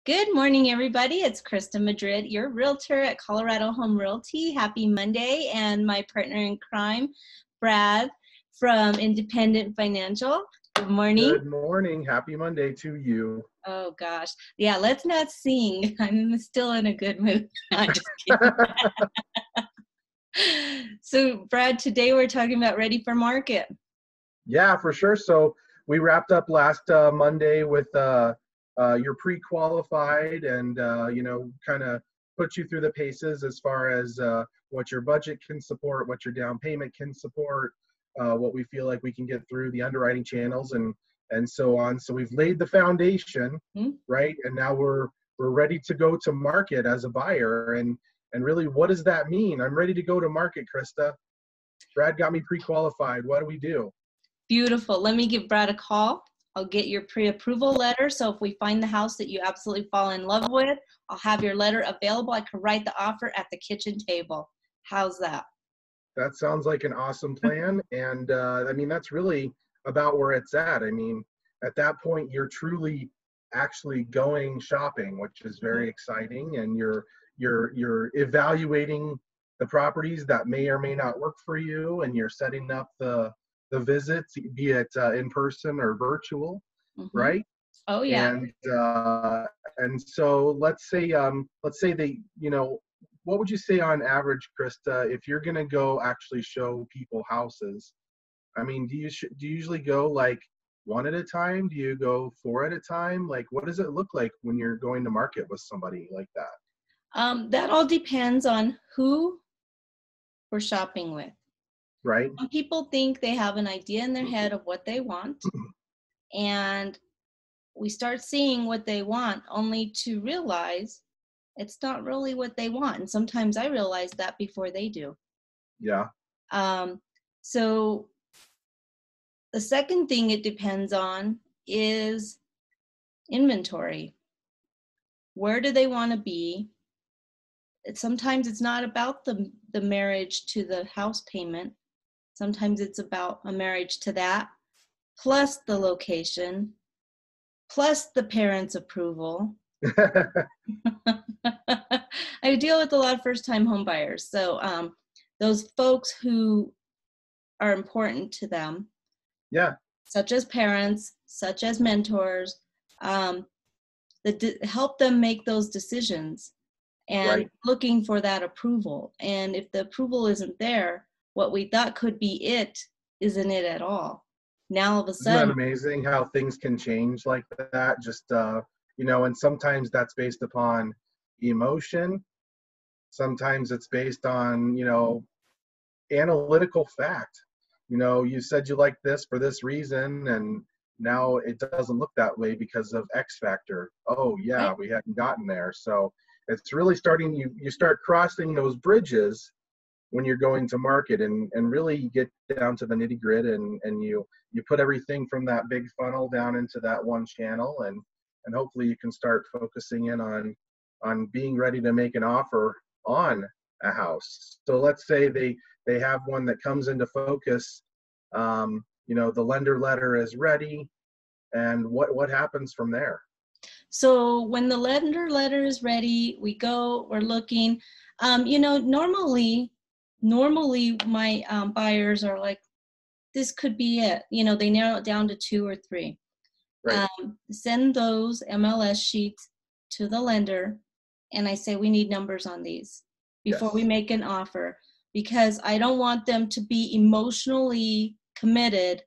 Good morning, everybody. It's Christa Madrid, your realtor at Colorado Home Realty. Happy Monday, and my partner in crime, Brad from Independent Financial. Good morning. Good morning. Happy Monday to you. Oh, gosh. Yeah, let's not sing. I'm still in a good mood. I'm just kidding. So, Brad, today we're talking about ready for market. Yeah, for sure. So we wrapped up last Monday with your pre-qualified and, kind of put you through the paces as far as what your budget can support, what your down payment can support, what we feel like we can get through the underwriting channels and so on. So we've laid the foundation, right? And now we're ready to go to market as a buyer. And really, what does that mean? I'm ready to go to market, Christa. Brad got me pre-qualified. What do we do? Beautiful. Let me give Brad a call. I'll get your pre-approval letter. So if we find the house that you absolutely fall in love with, I'll have your letter available. I can write the offer at the kitchen table. How's that? That sounds like an awesome plan. And I mean, that's really about where it's at. I mean, at that point, you're truly actually going shopping, which is very exciting. And you're evaluating the properties that may or may not work for you, and you're setting up the visits, be it in person or virtual, right? Oh yeah. And so let's say they, what would you say on average, Christa, if you're gonna go actually show people houses? I mean, do you usually go like one at a time? Do you go four at a time? Like, what does it look like when you're going to market with somebody like that? That all depends on who we're shopping with. Right. Some people think they have an idea in their head of what they want, and we start seeing what they want only to realize it's not really what they want. And sometimes I realize that before they do. Yeah. So the second thing it depends on is inventory. Where do they want to be? Sometimes it's not about the marriage to the house payment. Sometimes it's about a marriage to that, plus the location, plus the parents' approval. I deal with a lot of first-time home buyers. So those folks who are important to them, such as parents, such as mentors, that help them make those decisions and looking for that approval. And if the approval isn't there, what we thought could be it isn't it at all. Now all of a sudden, isn't that amazing how things can change like that? Just and sometimes that's based upon emotion. Sometimes it's based on analytical fact. You said you like this for this reason, and now it doesn't look that way because of X factor. Oh yeah, we hadn't gotten there. So it's really starting. You start crossing those bridges when you're going to market, and really you get down to the nitty gritty, and you put everything from that big funnel down into that one channel, and hopefully you can start focusing in on being ready to make an offer on a house. So let's say they have one that comes into focus, the lender letter is ready, and what happens from there? So when the lender letter is ready, we're looking, normally my buyers are like, this could be it. They narrow it down to 2 or 3. Send those MLS sheets to the lender, and I say, we need numbers on these before we make an offer, because I don't want them to be emotionally committed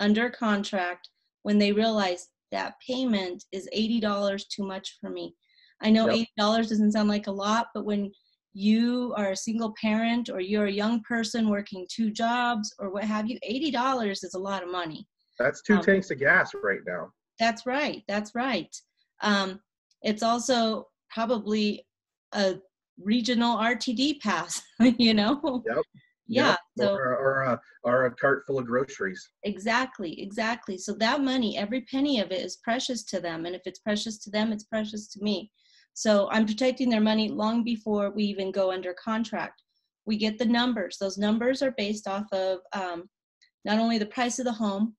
under contract when they realize that payment is $80 too much for me. I know $80 doesn't sound like a lot, but when you are a single parent or you're a young person working 2 jobs or what have you, $80 is a lot of money. That's 2 tanks of gas right now. That's right. That's right. It's also probably a regional RTD pass, Yeah. So, or a cart full of groceries. Exactly. So that money, every penny of it is precious to them. And if it's precious to them, it's precious to me. So I'm protecting their money long before we even go under contract. We get the numbers. Those numbers are based off of not only the price of the home,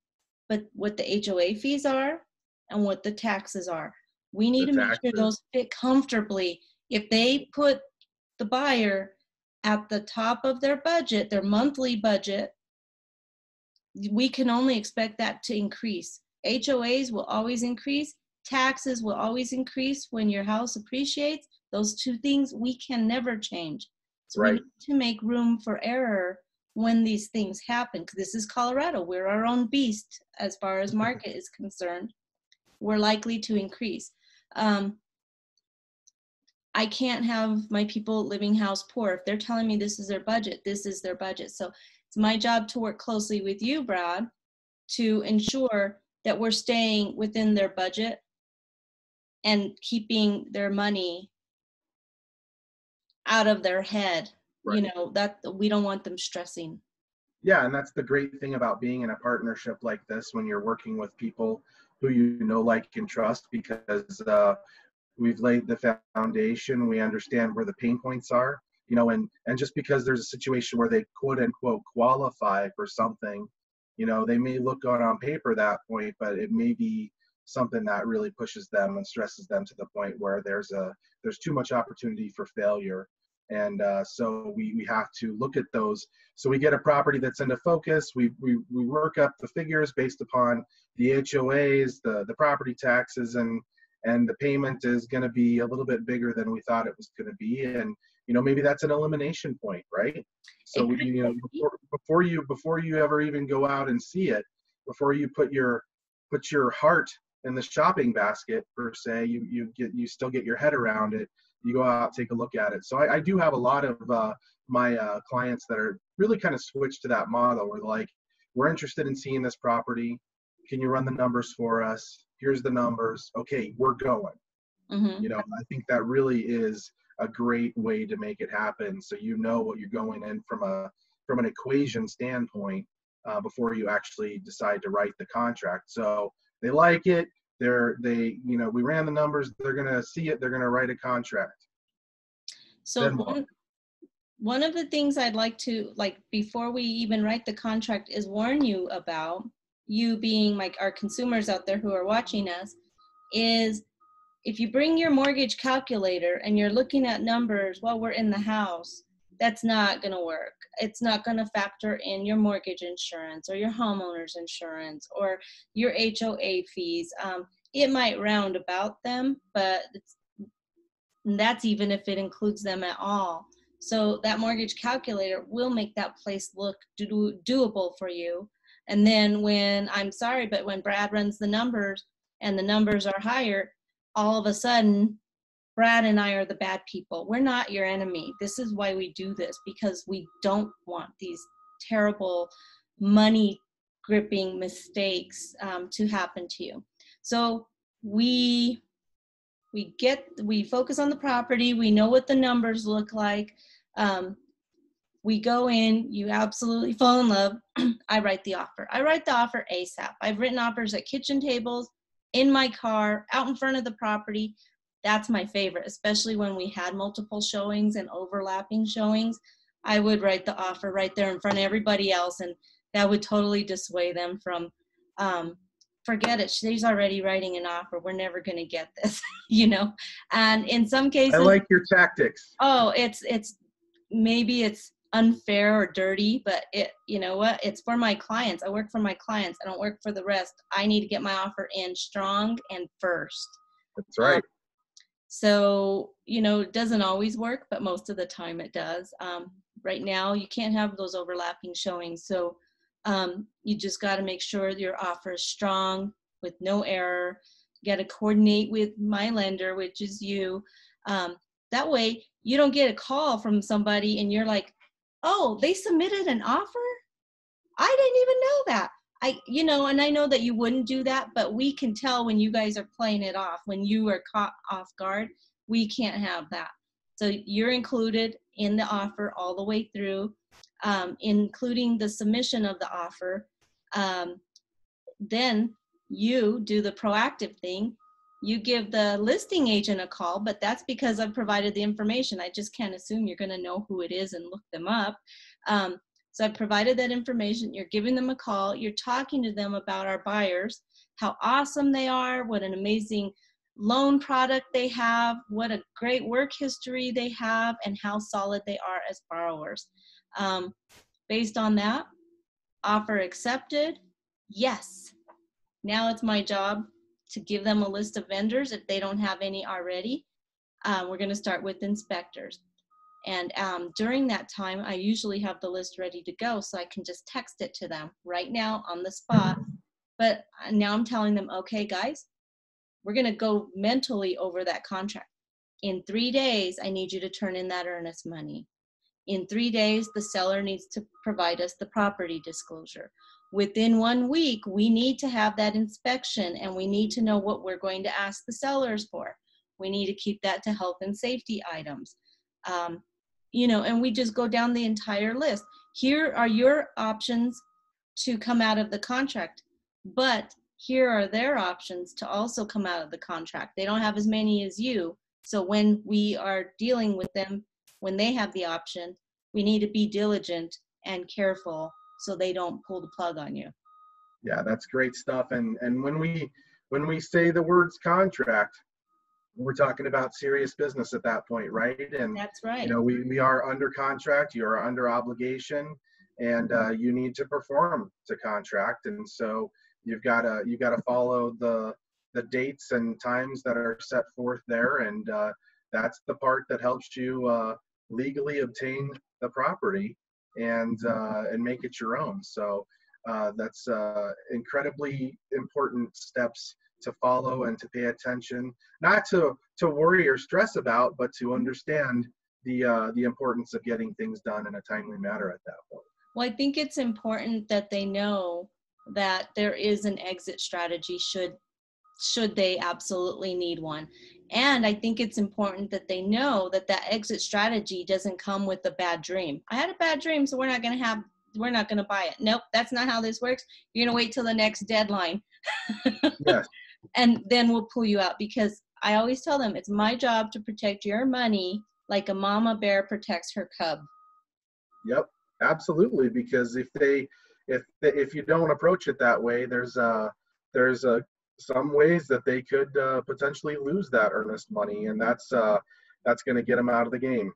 but what the HOA fees are and what the taxes are. We need The to make sure taxes. those fit comfortably. If they put the buyer at the top of their budget, their monthly budget, we can only expect that to increase. HOAs will always increase. Taxes will always increase when your house appreciates. Those two things we can never change. So we Right. need to make room for error when these things happen. Because this is Colorado. We're our own beast as far as market is concerned. We're likely to increase. I can't have my people living house poor. If they're telling me this is their budget, this is their budget. So it's my job to work closely with you, Brad, to ensure that we're staying within their budget and keeping their money out of their head. Right. You know, that we don't want them stressing. Yeah, and that's the great thing about being in a partnership like this when you're working with people who you know, like, and trust, because we've laid the foundation. We understand where the pain points are, you know, and just because there's a situation where they quote unquote qualify for something, you know, they may look good on paper that point, but it may be something that really pushes them and stresses them to the point where there's too much opportunity for failure. And so we have to look at those. So we get a property that's into focus. We work up the figures based upon the HOAs, the property taxes, and the payment is going to be a little bit bigger than we thought it was going to be. And, you know, maybe that's an elimination point, right? So we, you know, before you ever even go out and see it, before you put your heart in the shopping basket per se, you still get your head around it. You go out, take a look at it. So I do have a lot of my clients that are really kind of switched to that model where, like, we're interested in seeing this property. Can you run the numbers for us? Here's the numbers. Okay, we're going. Mm-hmm. You know, I think that really is a great way to make it happen. So you know what you're going in from an equation standpoint before you actually decide to write the contract. So they like it. You know, we ran the numbers. They're gonna see it. They're gonna write a contract. So Then what? one of the things I'd like to, like, before we even write the contract, is warn you about, you being like our consumers out there who are watching us, is if you bring your mortgage calculator and you're looking at numbers while we're in the house, that's not going to work. It's not going to factor in your mortgage insurance or your homeowner's insurance or your HOA fees. It might round about them, but that's even if it includes them at all. So that mortgage calculator will make that place look doable for you. And then when Brad runs the numbers and the numbers are higher, all of a sudden, Brad and I are the bad people. We're not your enemy. This is why we do this, because we don't want these terrible money gripping mistakes to happen to you. So we focus on the property. We know what the numbers look like. We go in, you absolutely fall in love. I write the offer. I write the offer ASAP. I've written offers at kitchen tables, in my car, out in front of the property. That's my favorite, especially when we had multiple showings and overlapping showings. I would write the offer right there in front of everybody else, and that would totally dissuade them from, forget it, she's already writing an offer, we're never going to get this, you know. And in some cases, I like your tactics. Oh, maybe it's unfair or dirty, but you know what? It's for my clients. I work for my clients. I don't work for the rest. I need to get my offer in strong and first. That's right. So, you know, it doesn't always work, but most of the time it does. Right now, you can't have those overlapping showings. So you just got to make sure your offer is strong with no error. You got to coordinate with my lender, which is you. That way, you don't get a call from somebody and you're like, oh, they submitted an offer? I didn't even know that. And I know that you wouldn't do that, but we can tell when you guys are playing it off, when you are caught off guard. We can't have that. So you're included in the offer all the way through, including the submission of the offer. Then you do the proactive thing. You give the listing agent a call, but that's because I've provided the information. I just can't assume you're going to know who it is and look them up. So I've provided that information. You're giving them a call. You're talking to them about our buyers, how awesome they are, what an amazing loan product they have, what a great work history they have, and how solid they are as borrowers. Based on that, offer accepted, yes. Now it's my job to give them a list of vendors if they don't have any already. We're going to start with inspectors. And during that time, I usually have the list ready to go, so I can just text it to them right now on the spot. But now I'm telling them, okay, guys, we're going to go mentally over that contract. In 3 days, I need you to turn in that earnest money. In 3 days, the seller needs to provide us the property disclosure. Within 1 week, we need to have that inspection, and we need to know what we're going to ask the sellers for. We need to keep that to health and safety items. And we just go down the entire list. Here are your options to come out of the contract, but here are their options to also come out of the contract. They don't have as many as you. So when we are dealing with them, when they have the option, we need to be diligent and careful so they don't pull the plug on you. Yeah, that's great stuff. And when we say the words contract, we're talking about serious business at that point, right? And that's right. We are under contract, you are under obligation, and you need to perform to contract. And so you got to follow the dates and times that are set forth there, and that's the part that helps you legally obtain the property and make it your own. So that's incredibly important steps to follow and to pay attention, not to worry or stress about, but to understand the importance of getting things done in a timely manner at that point. Well, I think it's important that they know that there is an exit strategy should they absolutely need one. And I think it's important that they know that that exit strategy doesn't come with a bad dream. I had a bad dream, so we're not going to buy it. Nope, that's not how this works. You're going to wait till the next deadline. Yes. And then we'll pull you out, because I always tell them it's my job to protect your money like a mama bear protects her cub. Yep, absolutely. Because if you don't approach it that way, there's some ways that they could potentially lose that earnest money, and that's going to get them out of the game.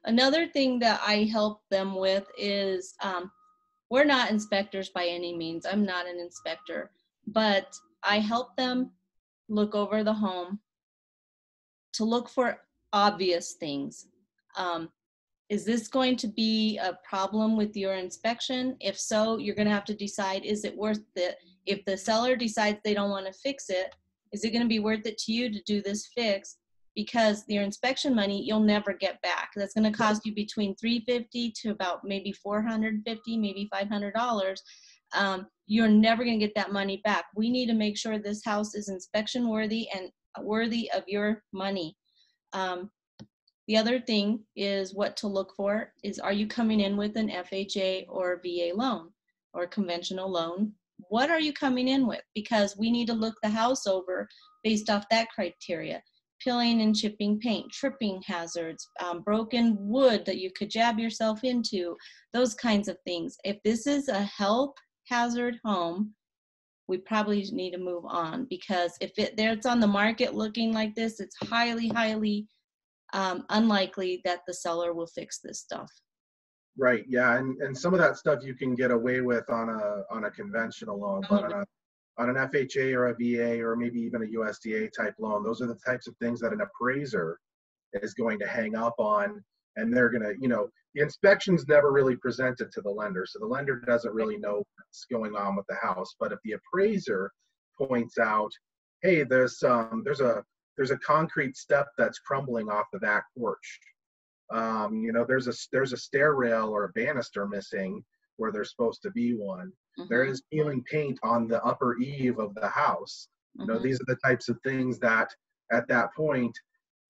Another thing that I help them with is we're not inspectors by any means. I'm not an inspector, but I help them look over the home to look for obvious things. Is this going to be a problem with your inspection? If so, you're going to have to decide, is it worth it? If the seller decides they don't want to fix it, is it going to be worth it to you to do this fix? Because your inspection money, you'll never get back. That's going to cost you between $350 to about maybe $450, maybe $500. You're never going to get that money back. We need to make sure this house is inspection worthy and worthy of your money. The other thing is what to look for is, are you coming in with an FHA or VA loan or conventional loan? What are you coming in with? Because we need to look the house over based off that criteria. Peeling and chipping paint, tripping hazards, broken wood that you could jab yourself into, those kinds of things. If this is a health hazard home, we probably need to move on, because if it's on the market looking like this, it's highly, highly unlikely that the seller will fix this stuff. Right. Yeah. And some of that stuff you can get away with on a conventional loan, but on an FHA or a VA or maybe even a USDA type loan, those are the types of things that an appraiser is going to hang up on, and they're going to, the inspection's never really presented to the lender, so the lender doesn't really know what's going on with the house. But if the appraiser points out, hey, there's a concrete step that's crumbling off the back porch, there's a stair rail or a banister missing where there's supposed to be one. There is peeling paint on the upper eave of the house. These are the types of things that at that point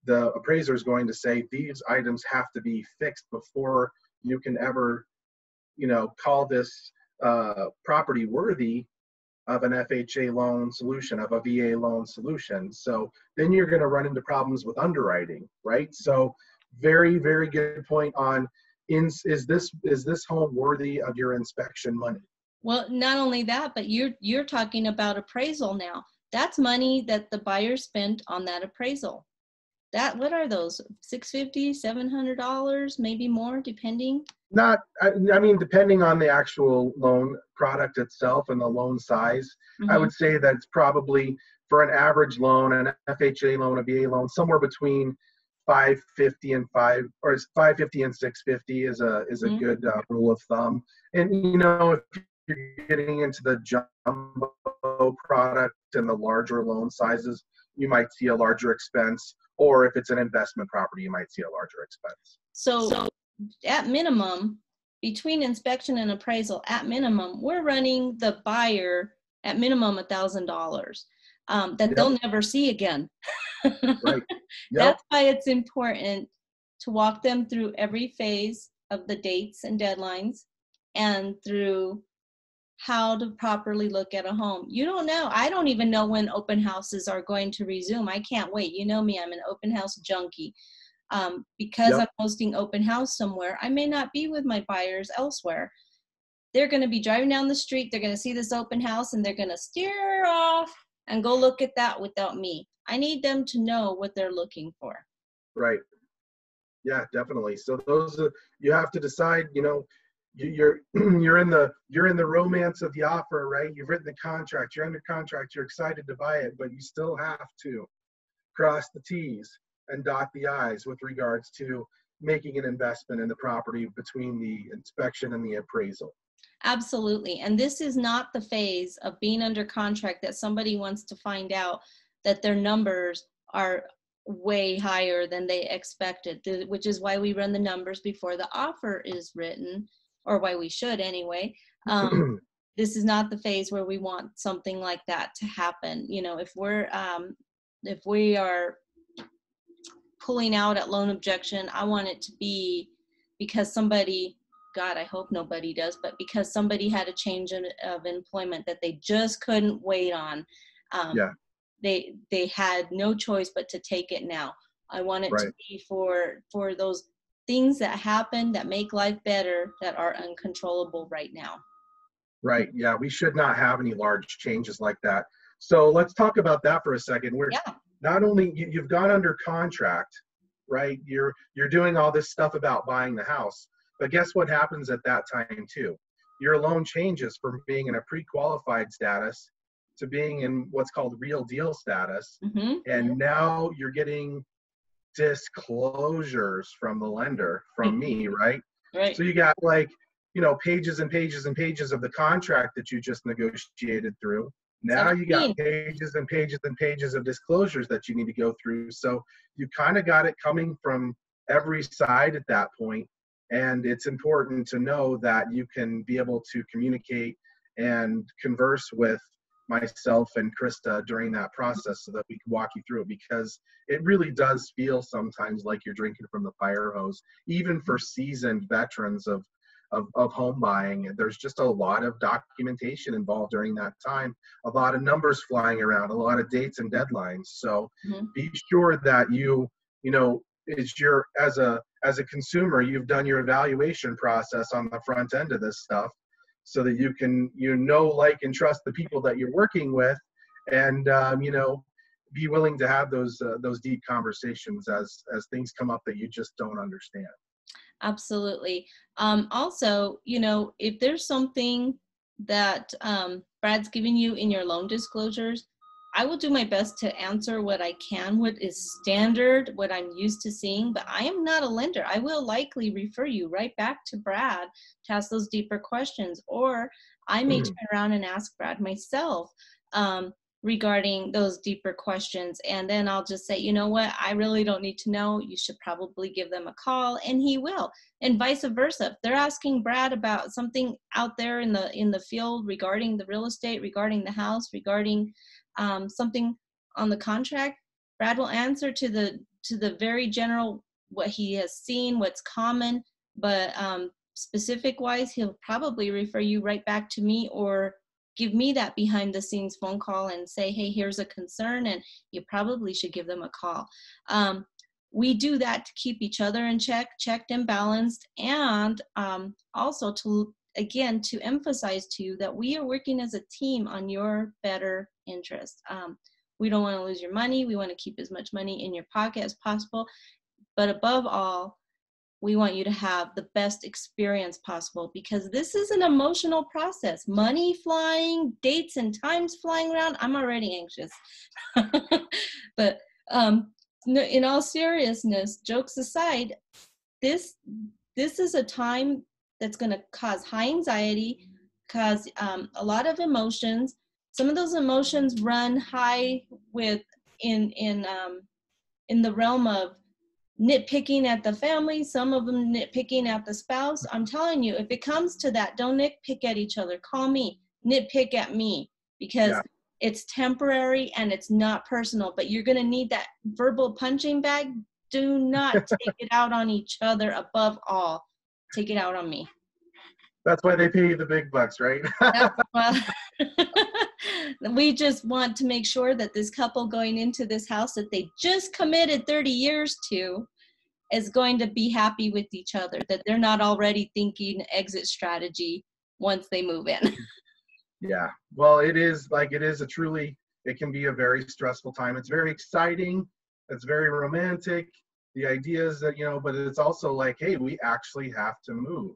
the appraiser is going to say, these items have to be fixed before you can ever call this property worthy of an FHA loan solution, of a VA loan solution. So then you're going to run into problems with underwriting, right? So very, very good point on, is this home worthy of your inspection money? Well, not only that, but you're talking about appraisal now. That's money that the buyer spent on that appraisal. What are those? $650, $700, maybe more, depending. Not, I mean, depending on the actual loan product itself and the loan size, I would say that it's probably for an average loan, an FHA loan, a VA loan, somewhere between 550 and 550 and 650 is a good rule of thumb. And if you're getting into the jumbo product and the larger loan sizes, you might see a larger expense. Or if it's an investment property, you might see a larger expense. So at minimum, between inspection and appraisal, at minimum, we're running the buyer at minimum $1,000 that they'll never see again. Right. Yep. That's why it's important to walk them through every phase of the dates and deadlines and through how to properly look at a home. You don't know. I don't even know when open houses are going to resume. I can't wait. You know me, I'm an open house junkie. Because I'm hosting open house somewhere, I may not be with my buyers elsewhere. They're going to be driving down the street. They're going to see this open house and they're going to steer off and go look at that without me. I need them to know what they're looking for. Right. Yeah, definitely. So you have to decide, you're in the romance of the offer, right? You've written the contract, you're under contract, you're excited to buy it, but you still have to cross the T's and dot the I's with regards to making an investment in the property between the inspection and the appraisal. Absolutely. And this is not the phase of being under contract that somebody wants to find out that their numbers are way higher than they expected, which is why we run the numbers before the offer is written, or why we should anyway. This is not the phase where we want something like that to happen. If we are pulling out at loan objection, I want it to be because somebody, God, I hope nobody does, but because somebody had a change of employment that they just couldn't wait on. They had no choice but to take it now. I want it to be for those things that happen that make life better that are uncontrollable right now. Right. Yeah, we should not have any large changes like that. So let's talk about that for a second. Not only you've gone under contract, right? You're doing all this stuff about buying the house, but guess what happens at that time too? Your loan changes from being in a pre-qualified status to being in what's called real deal status. And now you're getting disclosures from the lender, from me, right? Right. So you got pages and pages and pages of the contract that you just negotiated through. Now you got pages and pages and pages of disclosures that you need to go through. So you kind of got it coming from every side at that point. And it's important to know that you can be able to communicate and converse with myself and Christa during that process so that we can walk you through it, because it really does feel sometimes like you're drinking from the fire hose, even for seasoned veterans of home buying. There's just a lot of documentation involved during that time, a lot of numbers flying around, a lot of dates and deadlines. So be sure that as a consumer, you've done your evaluation process on the front end of this stuff, so that you can like and trust the people that you're working with, and be willing to have those deep conversations as things come up that you just don't understand. Absolutely. Also, if there's something that Brad's giving you in your loan disclosures, I will do my best to answer what I can, what is standard, what I'm used to seeing, but I am not a lender. I will likely refer you right back to Brad to ask those deeper questions, or I may turn around and ask Brad myself regarding those deeper questions. And then I'll just say, you know what, I really don't need to know. You should probably give them a call, and he will. And vice versa. If they're asking Brad about something out there in the field regarding the real estate, regarding the house, regarding something on the contract, Brad will answer to the very general, what he has seen, what's common, but specific wise, he'll probably refer you right back to me, or give me that behind the scenes phone call and say, hey, here's a concern, and you probably should give them a call. We do that to keep each other in check, checked and balanced, and also to again, to emphasize to you that we are working as a team on your better interest. We don't want to lose your money. We want to keep as much money in your pocket as possible. But above all, we want you to have the best experience possible, because this is an emotional process. Money flying, dates and times flying around. I'm already anxious. But in all seriousness, jokes aside, this is a time that's going to cause high anxiety, cause a lot of emotions. Some of those emotions run high in the realm of nitpicking at the family, some of them nitpicking at the spouse. I'm telling you, if it comes to that, don't nitpick at each other. Call me, nitpick at me, because it's temporary and it's not personal, but you're going to need that verbal punching bag. Do not take it out on each other. Above all, take it out on me. That's why they pay you the big bucks, right? We just want to make sure that this couple going into this house that they just committed 30 years to is going to be happy with each other, that they're not already thinking exit strategy once they move in. Yeah, well, it can be a very stressful time. It's very exciting. It's very romantic. The ideas that, but it's also like, hey, we actually have to move.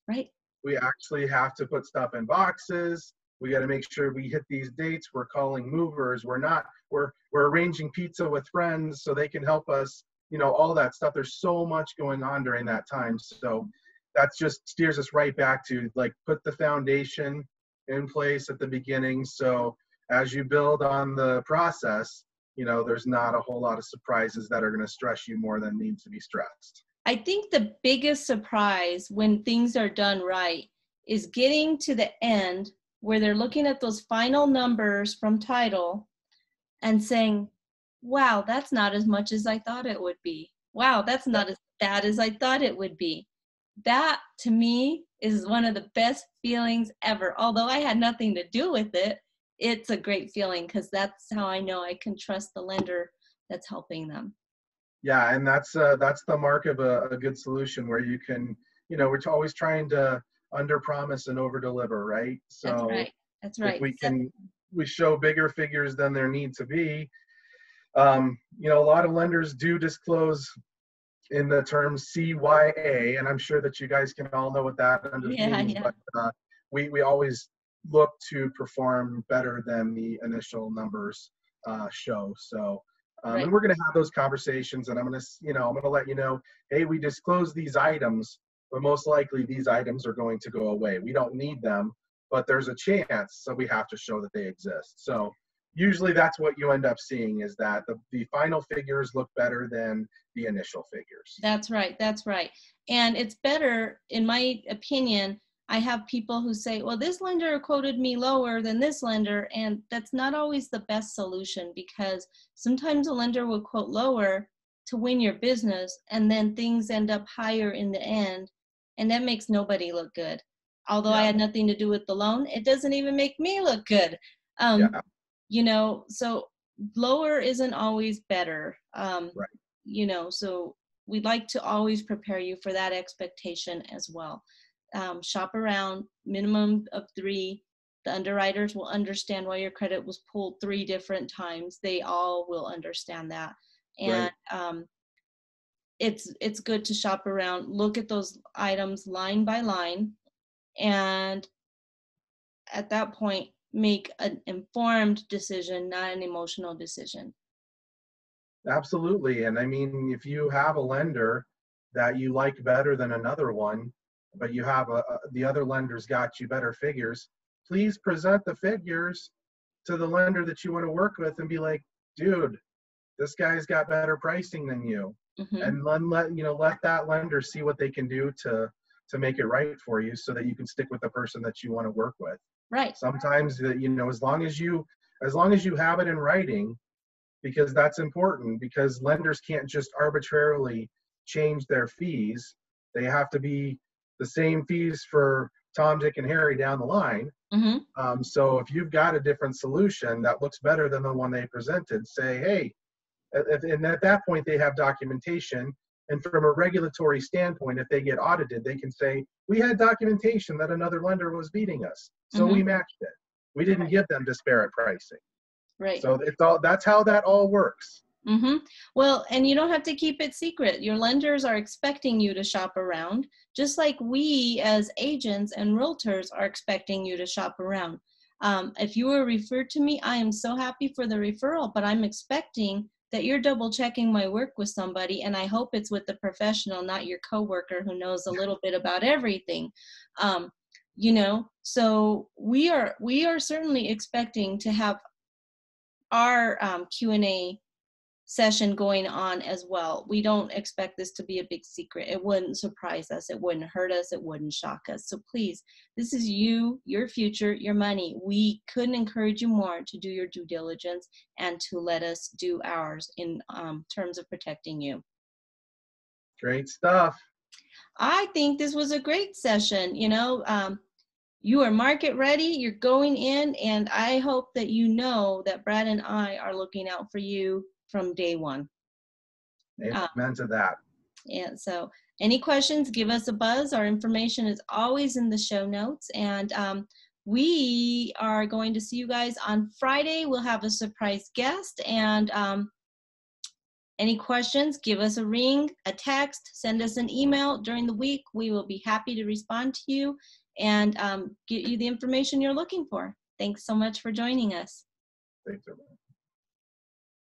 Right. We actually have to put stuff in boxes. We got to make sure we hit these dates. We're calling movers. We're arranging pizza with friends so they can help us, all that stuff. There's so much going on during that time. So that just steers us right back to, like, put the foundation in place at the beginning. So as you build on the process, there's not a whole lot of surprises that are going to stress you more than need to be stressed. I think the biggest surprise when things are done right is getting to the end where they're looking at those final numbers from title and saying, wow, that's not as much as I thought it would be. Wow, that's not as bad as I thought it would be. That, to me, is one of the best feelings ever. Although I had nothing to do with it, it's a great feeling, because that's how I know I can trust the lender that's helping them. Yeah, and that's the mark of a good solution, where you can, we're always trying to under promise and over deliver, right? So that's right. If we show bigger figures than there need to be. A lot of lenders do disclose in the term CYA, and I'm sure that you guys can all know what that means. Yeah. But we always look to perform better than the initial numbers show. So. And we're going to have those conversations, and I'm going to let you know, hey, we disclose these items, but most likely these items are going to go away. We don't need them, but there's a chance, so we have to show that they exist. So usually that's what you end up seeing, is that the final figures look better than the initial figures. That's right. That's right. And it's better, in my opinion. I have people who say, well, this lender quoted me lower than this lender, and that's not always the best solution, because sometimes a lender will quote lower to win your business, and then things end up higher in the end, and that makes nobody look good. Although I had nothing to do with the loan, it doesn't even make me look good. So lower isn't always better. So we'd like to always prepare you for that expectation as well. Shop around, minimum of 3. The underwriters will understand why your credit was pulled 3 different times. They all will understand that. And it's good to shop around, look at those items line by line, and at that point, make an informed decision, not an emotional decision. Absolutely. And I mean, if you have a lender that you like better than another one, but you have the other lender's got you better figures, please present the figures to the lender that you want to work with and be like, dude, this guy's got better pricing than you. And let that lender see what they can do to make it right for you, so that you can stick with the person that you want to work with. Right. Sometimes, as long as you have it in writing, because that's important, because lenders can't just arbitrarily change their fees. They have to be the same fees for Tom, Dick, and Harry down the line. So if you've got a different solution that looks better than the one they presented, say, hey, and at that point they have documentation, And from a regulatory standpoint, if they get audited, they can say, we had documentation that another lender was beating us, so we matched it. We didn't give them disparate pricing. Right. So it's all, that's how that all works. Well, and you don't have to keep it secret. Your lenders are expecting you to shop around, just like we as agents and realtors are expecting you to shop around. If you were referred to me, I am so happy for the referral, but I'm expecting that you're double checking my work with somebody, and I hope it's with the professional, not your coworker who knows a little bit about everything. You know, so we are certainly expecting to have our Q&A session going on as well. We don't expect this to be a big secret. It wouldn't surprise us. It wouldn't hurt us. It wouldn't shock us. So please, this is you, your future, your money. We couldn't encourage you more to do your due diligence and to let us do ours in terms of protecting you. Great stuff. I think this was a great session. You know, you are market ready, you're going in, and I hope that you know that Brad and I are looking out for you from day one. Amen to that. And so any questions, give us a buzz. Our information is always in the show notes. And we are going to see you guys on Friday. We'll have a surprise guest. And any questions, give us a ring, a text, send us an email during the week. We will be happy to respond to you and get you the information you're looking for. Thanks so much for joining us. Thanks, everyone.